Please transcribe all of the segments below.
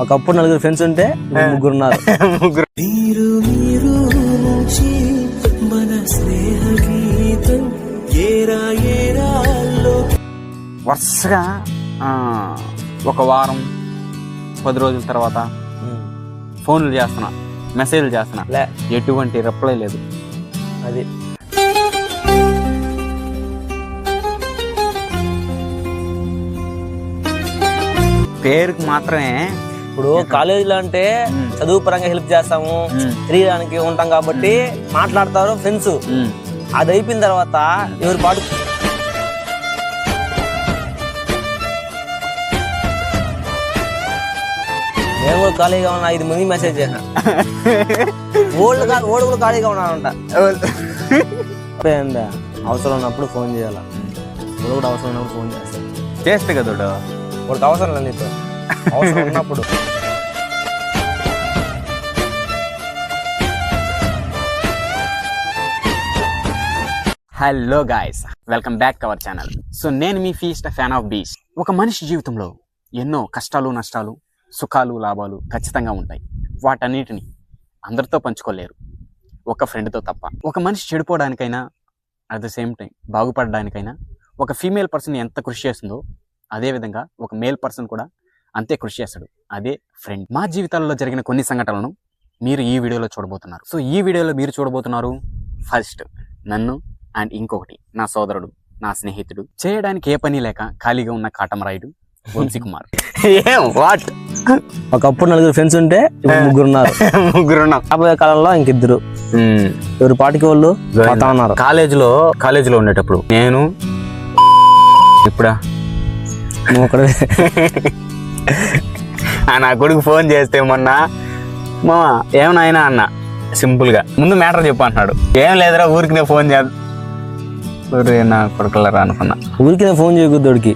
ఒకప్పుడు నలుగురు ఫ్రెండ్స్ ఉంటే ముగ్గురు ఉన్నారు. ముగ్గురు. వరుసగా ఒక వారం 10 రోజుల తర్వాత ఫోన్లు చేస్తున్నా, మెసేజ్లు చేస్తున్నా, ఎటువంటి రిప్లై లేదు. అది పేరుకి మాత్రమే. ఇప్పుడు కాలేజీలో అంటే చదువు పరంగా హెల్ప్ చేస్తాము, తిరగడానికి ఉంటాం కాబట్టి మాట్లాడతారు ఫ్రెండ్స్. అది అయిపోయిన తర్వాత ఎవరి పాటు నేను కూడా ఖాళీగా ఉన్నా, 5 మంది మెసేజ్ చేసిన. ఓల్డ్ కూడా ఖాళీగా ఉన్నానంట. అవసరం ఉన్నప్పుడు ఫోన్ చేయాలా, ఓడు కూడా అవసరం ఉన్నప్పుడు ఫోన్ చేస్తాను. చేస్తే కదా వాడికి అవసరం లేదు, నీతో అవసరం ఉన్నప్పుడు. Hello guys, welcome back to our channel. So నేను మీ ఫీస్ట్ ఫ్యాన్ ఆఫ్ బీచ్. ఒక మనిషి జీవితంలో ఎన్నో కష్టాలు, నష్టాలు, సుఖాలు, లాభాలు ఖచ్చితంగా ఉంటాయి. వాటన్నిటిని అందరితో పంచుకోలేరు, ఒక ఫ్రెండ్తో తప్ప. ఒక మనిషి చెడిపోవడానికైనా, అట్ ద సేమ్ టైం బాగుపడడానికైనా ఒక ఫీమేల్ పర్సన్ ఎంత కృషి చేస్తుందో, అదేవిధంగా ఒక మేల్ పర్సన్ కూడా అంతే కృషి చేస్తాడు. అదే ఫ్రెండ్. మా జీవితాల్లో జరిగిన కొన్ని సంఘటనలను మీరు ఈ వీడియోలో చూడబోతున్నారు. సో ఈ వీడియోలో మీరు చూడబోతున్నారు ఫస్ట్ నన్ను, అండ్ ఇంకొకటి నా సోదరుడు, నా స్నేహితుడు, చేయడానికి ఏ పని లేక ఖాళీగా ఉన్న కాటమరాయుడు వంశీకుమార్. వాట్ ఒకప్పుడు నలుగురు ఫ్రెండ్స్ ఉంటే ముగ్గురు ఉన్నారు. ముగ్గురు ఉన్నాం. రాబోయే కాలంలో ఇంకిద్దరు. ఎవరి పాటికి వాళ్ళు పోతా ఉన్నారు. కాలేజీలో ఉండేటప్పుడు నేను ఇప్పుడా నువ్వు ఒకడే. నా కొడుకు ఫోన్ చేస్తే మొన్న, మామ ఏమన్నాయినా అన్న సింపుల్ గా, ముందు మ్యాటర్ చెప్పు అంటున్నాడు. ఏం లేదురా, ఊరికి నేను ఫోన్ చేద్దాం. నా కొడుకులరా అనుకున్నా. ఊరికి నేను ఫోన్ చేయకూడదుడికి,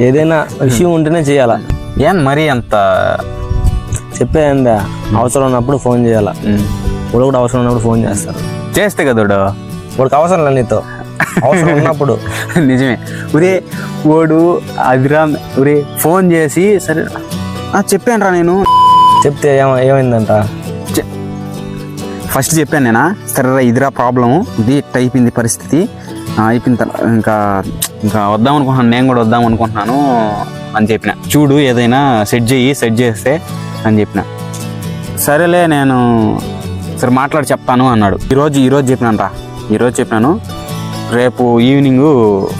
ఏదైనా విషయం ఉంటేనే చేయాలా. ఏం మరీ అంత చెప్పేందా, అవసరం ఉన్నప్పుడు ఫోన్ చేయాలా. వాడు కూడా అవసరం ఉన్నప్పుడు ఫోన్ చేస్తారు. చేస్తే కదా వాడికి అవసరం లేదు, నీతో అవసరం ఉన్నప్పుడు. నిజమే. ఒరే వాడు అదిరా, ఒరే ఫోన్ చేసి సరే చెప్పాను రా, నేను చెప్తే ఏమైందంట. ఫస్ట్ చెప్పాను నేనా, సరేరా ఇదిరా ప్రాబ్లము, ఇది అయిపోయింది పరిస్థితి, అయిపోయిన తర్వాత ఇంకా వద్దాం అనుకుంటున్నాను, నేను కూడా వద్దాం అనుకుంటున్నాను అని చెప్పిన. చూడు ఏదైనా సెట్ చేస్తే అని చెప్పిన. సరేలే నేను సరే మాట్లాడి చెప్తాను అన్నాడు. ఈరోజు చెప్పినాను రా, ఈరోజు చెప్పినాను. రేపు ఈవినింగ్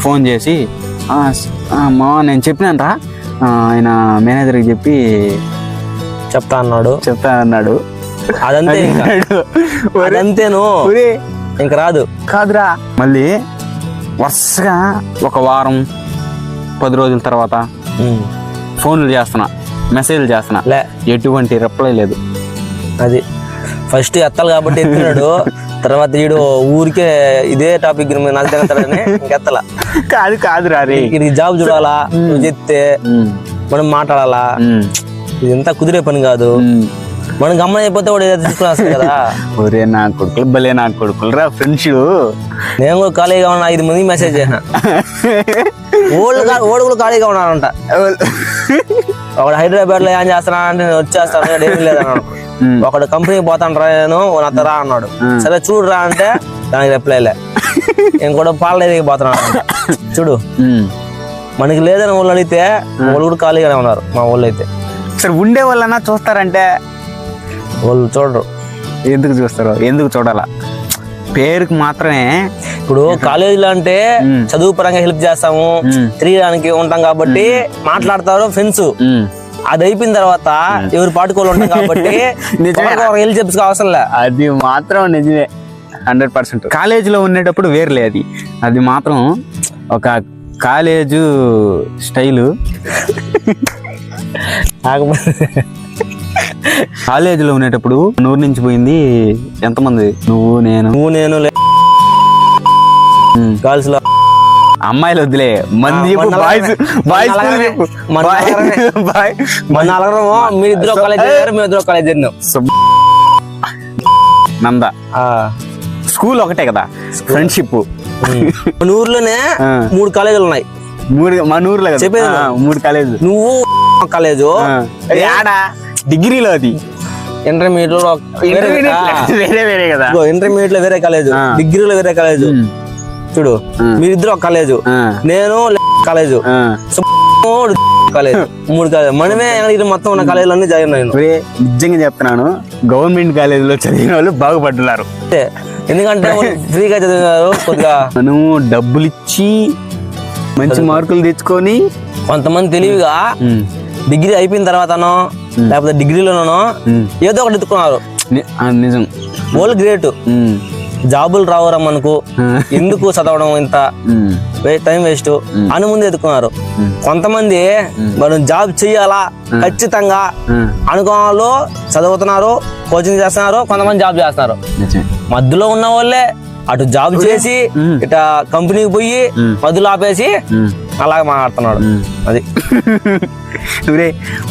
ఫోన్ చేసి మా నేను చెప్పినాను రా, ఆయన మేనేజర్కి చెప్పి చెప్తా అన్నాడు. అదంతేను, ఇంక రాదు కాదురా. మళ్ళీ వరుసగా ఒక వారం 10 రోజుల తర్వాత ఫోన్లు చేస్తున్నా, మెసేజ్లు చేస్తున్నా, ఎటువంటి రిప్లై లేదు. అది ఫస్ట్ ఎత్తాలి కాబట్టి ఎత్తున్నాడు. తర్వాత వీడు ఊరికే ఇదే టాపిక్ నాకు తింటాడని ఇంకెత్తల. కాదురా రే, ఇది జాబ్ చూడాలా, నువ్వు చెప్తే మనం మాట్లాడాలా. ఇదంతా కుదిరే పని కాదు. మనం గమనం అయిపోతే వాడు ఏదైతే తీసుకుని కదా. ఒరే నా కొడుకులు భలే, నా కొడుకులు రా ఫ్రెండ్స్. నేను కూడా ఖాళీగా ఉన్నా, 5 మంది మెసేజ్ చేసిన. ఓడు కూడా ఖాళీగా ఉన్నానంట. ఒకడు హైదరాబాద్ లో ఏం చేస్తానా అంటే నేను వచ్చేస్తాను, ఏమీ లేదన్నాడు. ఒకడు కంపెనీకి పోతాను రా, నేను నాతో రా అన్నాడు. సరే చూడురా అంటే దానికి రిప్లై లే. నేను కూడా పాలడేరికి పోతున్నాను. చూడు, మనకి లేదని వాళ్ళు అడిగితే వాళ్ళు కూడా ఖాళీగానే ఉన్నారు. మా వాళ్ళు అయితే సరే ఉండే వాళ్ళన్నా చూస్తారంటే వాళ్ళు చూడరు. ఎందుకు చూస్తారు, ఎందుకు చూడాలా? పేరుకి మాత్రమే. ఇప్పుడు కాలేజీలో అంటే చదువు పరంగా హెల్ప్ చేస్తాము, తిరగడానికి ఉంటాం కాబట్టి మాట్లాడతారు ఫ్రెండ్స్. అది అయిపోయిన తర్వాత ఎవరి పాటుకోళ్ళు ఉంటాం కాబట్టి వెళ్ళి చెప్పి అవసరం లే. అది మాత్రం నిజమే, 100%. కాలేజీలో ఉండేటప్పుడు వేర్లే, అది మాత్రం ఒక కాలేజు స్టైలు. కాలేజీలో ఉండేటప్పుడు నూరు నుంచి పోయింది ఎంతమంది? నువ్వు నేను గర్ల్స్ లో అమ్మాయిలు వద్దులే, మంది చెప్పు, మీరిద్దరు కాలేజ్ మేమిద్దరు కాలేజ్ నంద స్కూల్ ఒకటే కదా, ఫ్రెండ్షిప్. మన ఊర్లోనే 3 కాలేజీలు ఉన్నాయి. మన ఊర్లో కదా చెప్పేది 3 కాలేజ్. నువ్వు కాలేజు ఆడా డిగ్రీలో అది ఇంటర్మీడియట్ లో వేరే కదా. ఇంటర్మీడియట్ లో వేరే కాలేజ్, డిగ్రీలో వేరే కాలేజ్. చూడు మీరిద్దరు ఒక కాలేజు, నేను కాలేజు, కాలేజ్, 3 కాలేజ్. మనమే మొత్తం ఉన్న కాలేజీలు అన్ని జాయిన్ అయ్యాను. నిజంగా చెప్తున్నాను, గవర్నమెంట్ కాలేజీలో చదివిన వాళ్ళు బాగుపడుతున్నారు. ఎందుకంటే ఫ్రీగా చదివినారు. కొద్దిగా మనం డబ్బులు ఇచ్చి మంచి మార్కులు తెచ్చుకొని, కొంతమంది తెలివిగా డిగ్రీ అయిపోయిన తర్వాతనో లేకపోతే డిగ్రీలోనో ఏదో ఒకటి ఎత్తుకున్నారు. నిజం, వాళ్ళు గ్రేట్. జాబులు రావురా మనకు, ఎందుకు చదవడం ఇంత టైం వేస్ట్ అని ముందు ఎత్తుకున్నారు. కొంతమంది మనం జాబ్ చెయ్యాలా ఖచ్చితంగా అనుకోవాలో చదువుతున్నారు, కోచింగ్ చేస్తున్నారు, కొంతమంది జాబ్ చేస్తున్నారు. మధ్యలో ఉన్న వాళ్ళే అటు జాబ్ చేసి ఇట కంపెనీకి పోయి మధ్యలో ఆపేసి అలాగే మాట్లాడుతున్నాడు. అది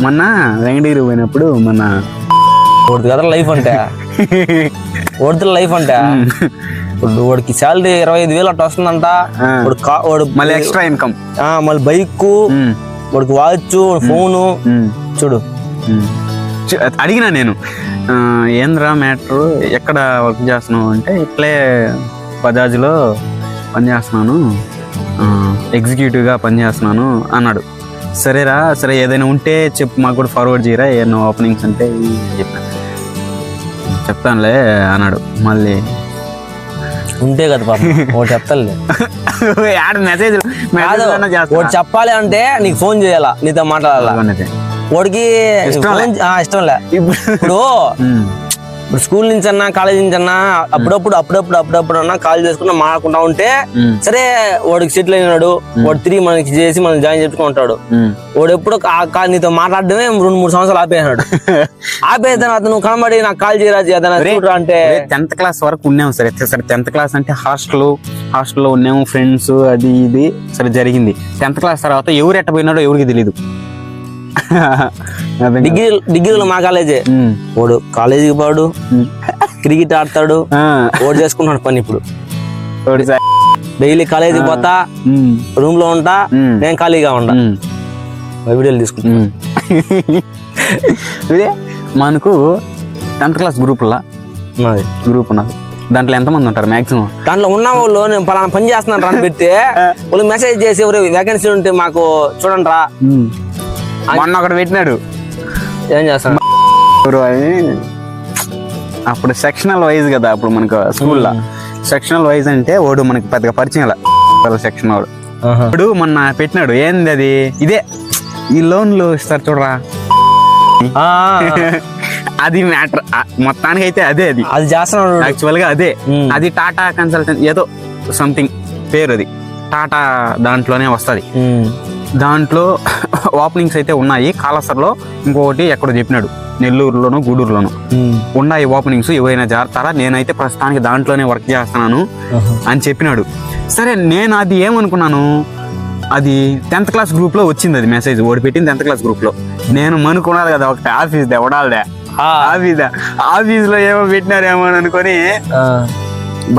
మొన్న వెంకటగిరి పోయినప్పుడు మన లైఫ్ అంటే లైఫ్ అంటే వాడికి శాలరీ 25,000 అట్లా వస్తుందంట. మళ్ళీ ఎక్స్ట్రా ఇన్కమ్, మళ్ళీ బైక్, వాడికి వాచ్, ఫోను. చూడు అడిగినా నేను, ఏంద్రా మ్యాటర్, ఎక్కడ వర్క్ చేస్తున్నావు అంటే ఇట్లే బజాజ్లో పనిచేస్తున్నాను, ఎగ్జిక్యూటివ్గా పనిచేస్తున్నాను అన్నాడు. సరేరా, సరే ఏదైనా ఉంటే చెప్పు, మాకు కూడా ఫార్వర్డ్ చేయరా, ఏమన్నా ఓపెనింగ్స్ అంటే చెప్పాను. చెప్తానులే అన్నాడు. మళ్ళీ ఉంటే కదా పాప ఒకటి చెప్తానులే. మెసేజ్ చెప్పాలి అంటే నీకు ఫోన్ చేయాలా, నీతో మాట్లాడాలా. వాడికి ఇష్టంలే. ఇప్పుడు స్కూల్ నుంచి అన్నా కాలేజ్ నుంచి అన్నా అప్పుడప్పుడు అన్నా కాల్ చేసుకున్నా మాట్లాడుకుంటా ఉంటే సరే, వాడికి సెటిల్ అయినాడు, వాడు తిరిగి మనకి చేసి మనం జాయిన్ చేసుకుంటాడు. వాడు ఎప్పుడు నీతో మాట్లాడడమే 2-3 సంవత్సరాలు ఆపేసాడు. ఆపేసిన తర్వాత నువ్వు కనబడి నాకు కాల్ చేయరా అంటే 10th క్లాస్ వరకు ఉన్నాము. సరే 10th క్లాస్ అంటే హాస్టల్లో ఉన్నాము, ఫ్రెండ్స్ అది ఇది సరే జరిగింది. 10th క్లాస్ తర్వాత ఎవరు ఎట్టపోయినాడో ఎవరికి తెలీదు. డిగ్రీలో మా కాలేజే. వాడు కాలేజీకి పోడు, క్రికెట్ ఆడతాడు, వాడు చేసుకుంటున్నాడు పని. ఇప్పుడు డైలీ కాలేజీకి పోతా, రూమ్ లో ఉంటా, నేను ఖాళీగా ఉంటా, వీడియోలు తీసుకుంటా. మనకు 10th క్లాస్ గ్రూప్ ఉన్నది. దాంట్లో ఎంతమంది ఉంటారు మాక్సిమం? దాంట్లో ఉన్న వాళ్ళు నేను పలానా పని చేస్తున్నాను అని పెడితే వాళ్ళు మెసేజ్ చేసి ఎవరు వేకెన్సీ ఉంటే మాకు చూడండి రా. మొన్న ఒకటి పెట్టినాడు, ఏం చేస్తాను అని. అప్పుడు సెక్షనల్ వైజ్ కదా, అప్పుడు మనకు స్కూల్లో సెక్షనల్ వైజ్ అంటే వాడు మనకి పెద్దగా పరిచయం సెక్షన్ వాడు. ఇప్పుడు మొన్న పెట్టినాడు, ఏంది అది, ఇదే ఈ లోన్లు ఇస్తారు చూడరా, అది మ్యాటర్. మొత్తానికి అయితే అది చేస్తున్నాడు యాక్చువల్ గా. అది టాటా కన్సల్టెన్సీ ఏదో సంథింగ్ పేరు, అది టాటా దాంట్లోనే వస్తుంది. దాంట్లో ఓపెనింగ్స్ అయితే ఉన్నాయి. కాళాసర్లో ఇంకొకటి ఎక్కడో చెప్పినాడు, నెల్లూరులోను గూడూరులోను ఉన్నాయి ఓపెనింగ్స్, ఎవరైనా చేరతారా, నేనైతే ప్రస్తుతానికి దాంట్లోనే వర్క్ చేస్తున్నాను అని చెప్పినాడు. సరే, నేను అది ఏమనుకున్నాను, అది 10th క్లాస్ గ్రూప్ లో వచ్చింది, అది మెసేజ్ ఓడి పెట్టింది 10th క్లాస్ గ్రూప్ లో. నేను అనుకున్నాను కదా, ఒకటి ఆఫీస్ ఎవడాలదే, ఆఫీస్ లో ఏమో పెట్టినారేమో అని అనుకొని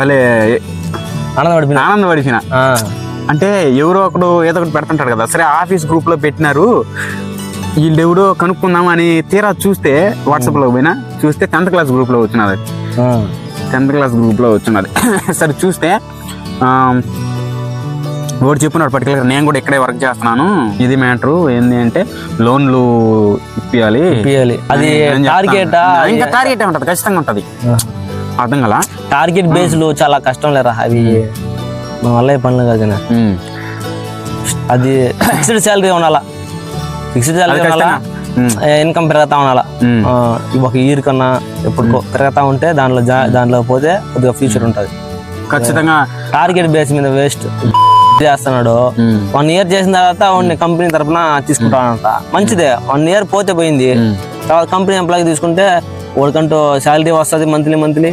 భలే ఆనందపడిపోయినా. అంటే ఎవరో ఒకడు ఏదో ఒకటి పెడుతుంటాడు కదా, సరే ఆఫీస్ గ్రూప్ లో పెట్టినారు, వీళ్ళెవడో కనుక్కుందాం అని తీరా చూస్తే వాట్సాప్ లో పోయినా చూస్తే 10th క్లాస్ గ్రూప్ లో వచ్చినది. 10th క్లాస్ గ్రూప్ లో వచ్చినది. సరే చూస్తే వాడు చెప్పినాడు పర్టికులర్, నేను కూడా ఇక్కడే వర్క్ చేస్తున్నాను, ఇది మ్యాటరు ఏంది అంటే లోన్లు ఇప్పియాలి. అది ఇంకా టార్గెట్ ఉంటది, ఖచ్చితంగా ఉంటది. అర్థం కదా, టార్గెట్ బేస్లు చాలా కష్టం లేరా, అవి మన వల్ల పనులు కాదు. అది ఫిక్స్డ్ శాలరీ ఉండాలా, ఫిక్స్డ్ శాలరీ ఉండాలా, ఇన్కమ్ పెరుగుతా ఉండాలా. ఒక ఇయర్ కన్నా ఎప్పుడు పెరుగుతా ఉంటే దాంట్లో పోతే కొద్దిగా ఫ్యూచర్ ఉంటది ఖచ్చితంగా. టార్గెట్ బేస్ మీద వేస్ట్ చేస్తున్నాడు. 1 year చేసిన తర్వాత వాడిని కంపెనీ తరఫున తీసుకుంటాడంట, మంచిదే. 1 year పోతే పోయింది, తర్వాత కంపెనీ ఎంప్లాయీ తీసుకుంటే వాడికంటూ శాలరీ వస్తుంది, మంత్లీ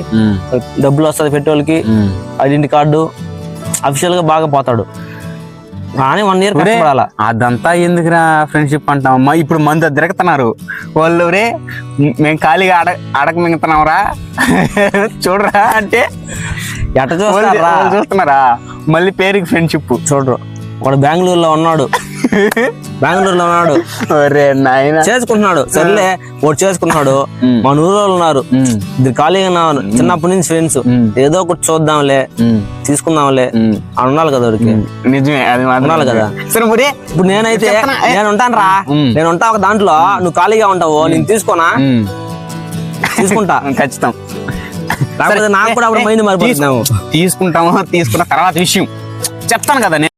డబ్బులు వస్తుంది, పెట్రోల్కి, ఐడెంటిటీ కార్డు, అఫీషియల్ గా బాగా పోతాడు. కానీ 1 year కష్టపడాలా. అదంతా ఎందుకురా ఫ్రెండ్షిప్ అంటామమ్మా. ఇప్పుడు మంది తిరుగుతున్నారు వాళ్ళు, రే మేము ఖాళీగా అడగ మింగుతున్నావురా చూడరా అంటే ఎట్ట చూస్తున్నారా, మళ్ళీ పేరుకి ఫ్రెండ్షిప్ చూడరు. ఒకడు బెంగళూరులో ఉన్నాడు ఒరే నాయనా. చేసుకుంటున్నాడు. సర్లే ఒకటి చేసుకున్నాడు. మన ఊళ్ళో ఉన్నారు, ఇది ఖాళీగా ఉన్నాను, చిన్నప్పటి నుంచి ఫ్రెండ్స్, ఏదో ఒకటి చూద్దాంలే, తీసుకుందాంలే అని ఉండాలి కదా వాడికి. నిజమే, అది ఉండాలి కదా. సరే మరి ఇప్పుడు నేనైతే నేను ఉంటాను రా, నేను ఉంటా ఒక దాంట్లో, నువ్వు ఖాళీగా ఉంటావు, నేను తీసుకున్నా తీసుకుంటా ఖచ్చితం. లేకపోతే నాకు కూడా అప్పుడు మైండ్ మారిపోతున్నాము. తీసుకున్న తర్వాత విషయం చెప్తాను కదా నేను.